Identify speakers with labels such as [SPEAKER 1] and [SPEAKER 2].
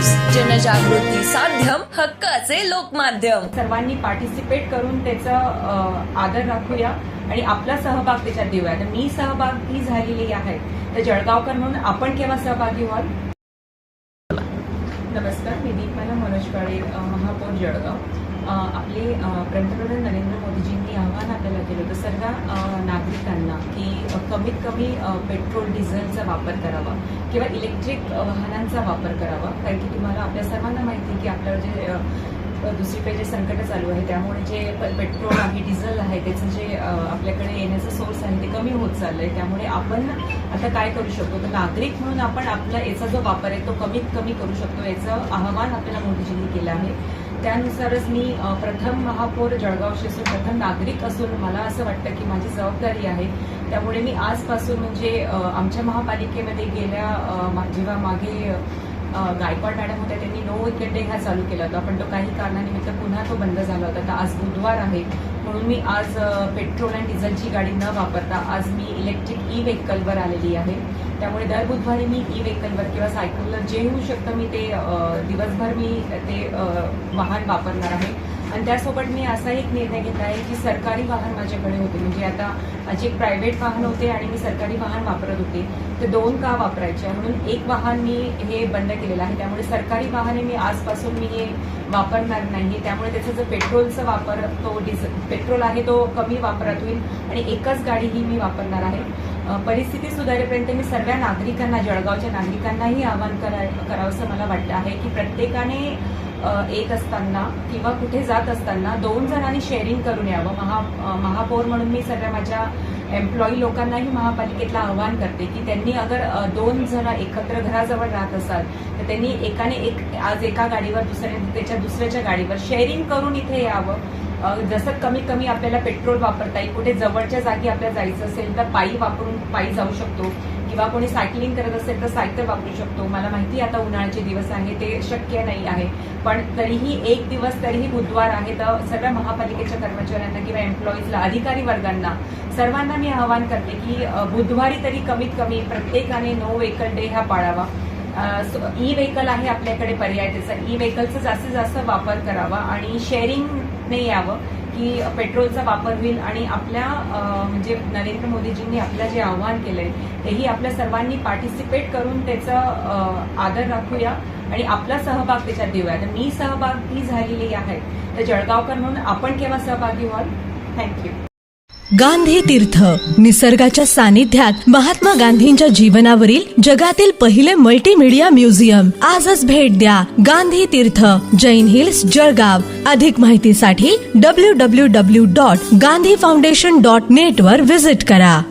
[SPEAKER 1] News, जनजागृती साध्यम, हक्काचे लोकमाध्यम.
[SPEAKER 2] सर्वांनी पार्टिसिपेट करून त्याचा आदर राखूया आणि आपला सहभाग त्याच्यात देऊया. तर मी सहभागी झालेली आहे, तर जळगावकर म्हणून आपण केव्हा सहभागी व्हाल? नमस्कार, मी दीपमाला मनोज काळे, महापौर जळगाव. आपले पंतप्रधान नरेंद्र मोदीजींनी आव्हान आपल्याला केलं होतं सर्व नागरिकांना की कमीत कमी पेट्रोल डिझेलचा वापर करावा किंवा इलेक्ट्रिक वाहनांचा वापर करावा. कारण की तुम्हाला आपल्या सर्वांना माहिती आहे की आपल्याला जे दुसरीकडे जे संकट चालू आहे त्यामुळे जे पेट्रोल आहे, डिझेल आहे, त्याचं जे आपल्याकडे येण्याचं सोर्स आहे ते कमी होत चाललंय. त्यामुळे आपण आता काय करू शकतो, तर नागरिक म्हणून आपण आपला याचा जो वापर आहे तो कमीत कमी करू शकतो, याचं आवाहन आपल्याला मोदीजींनी केलं आहे. त्यानुसारच मी प्रथम महापौर जळगाव असून प्रथम नागरिक असून मला असं वाटतं की माझी जबाबदारी आहे. त्यामुळे मी आजपासून म्हणजे आमच्या महापालिकेमध्ये गेल्या जेव्हा मागे गायकवाड मॅडम होत्या त्यांनी नो विकेट डे हा चालू केला होता, पण तो काही कारणानिमित्त पुन्हा तो बंद झाला होता. तर आज बुधवार आहे म्हणून मी आज पेट्रोल आणि डिझेलची गाडी न वापरता आज मी इलेक्ट्रिक ई व्हेकलवर आलेली आहे. त्यामुळे दर बुधवारी मी ई व्हेकलवर किंवा सायकलवर जे होऊ शकतं मी ते दिवसभर मी ते वाहन वापरणार आहे. आणि त्यासोबत मी असा एक निर्णय घेतला आहे की सरकारी वाहन माझ्याकडे होते, म्हणजे आता माझे एक प्रायव्हेट वाहन होते आणि मी सरकारी वाहन वापरत होते, तर दोन का वापरायचे म्हणून एक वाहन मी हे बंद केलेलं आहे. त्यामुळे सरकारी वाहने मी आजपासून मी हे वापरणार नाही. त्यामुळे त्याचा जो पेट्रोलचा वापर तो पेट्रोल आहे तो कमी वापरात होईल आणि एकच गाडी ही मी वापरणार आहे. परिस्थिती सुधारेपर्यंत मी सर्व नागरिकांना, जळगावच्या नागरिकांनाही आवाहन करावंसं मला वाटतं आहे की प्रत्येकाने येत असताना किंवा कुठे जात असताना 2 जणांनी शेअरिंग करून यावं. महापौर म्हणून मी सगळ्या माझ्या एम्प्लॉई लोकांनाही महापालिकेतलं आवाहन करते की त्यांनी अगर 2 जण एकत्र घराजवळ राहत असाल तर त्यांनी एकाने आज एका गाडीवर त्याच्या दुसऱ्याच्या गाडीवर शेअरिंग करून इथे यावं. जसं कमी कमी आपल्याला पेट्रोल वापरता येईल, कुठे जवळच्या जागी आपल्याला जायचं असेल तर पायी जाऊ शकतो किंवा कोणी सायकलिंग करत असेल तर सायकल वापरू शकतो. मला माहिती आता उन्हाळ्याचे दिवस आहे ते शक्य नाही आहे, पण तरीही एक दिवस तरीही बुधवार आहे तर सगळ्या महापालिकेच्या कर्मचाऱ्यांना किंवा एम्प्लॉईजला, अधिकारी वर्गांना सर्वांना मी आवाहन करते की बुधवारी तरी कमीत कमी प्रत्येकाने नो व्हेकल डे हा पाळावा. ई व्हेकल आहे आपल्याकडे पर्याय, त्याचा ई व्हेकलचा जास्तीत जास्त वापर करावा आणि शेअरिंगने यावं की पेट्रोलचा वापर होईल. आणि आपल्या म्हणजे नरेंद्र मोदीजींनी आपलं जे आव्हान केलंय तेही आपल्या सर्वांनी पार्टिसिपेट करून त्याचा आदर राखूया आणि आपला सहभाग त्याच्यात देऊया. तर मी सहभागी झालेली आहे, तर जळगावकर म्हणून आपण केव्हा सहभागी व्हाल? थँक्यू.
[SPEAKER 3] गांधी तीर्थ, निसर्गाच्या सानिध्यात महात्मा गांधींच्या जीवनावरील जगातील पहिले मल्टीमीडिया म्युझियम. आजच भेट द्या. गांधी तीर्थ, जैन हिल्स, जळगाव. अधिक माहितीसाठी www.gandhifoundation.net वर विजिट करा.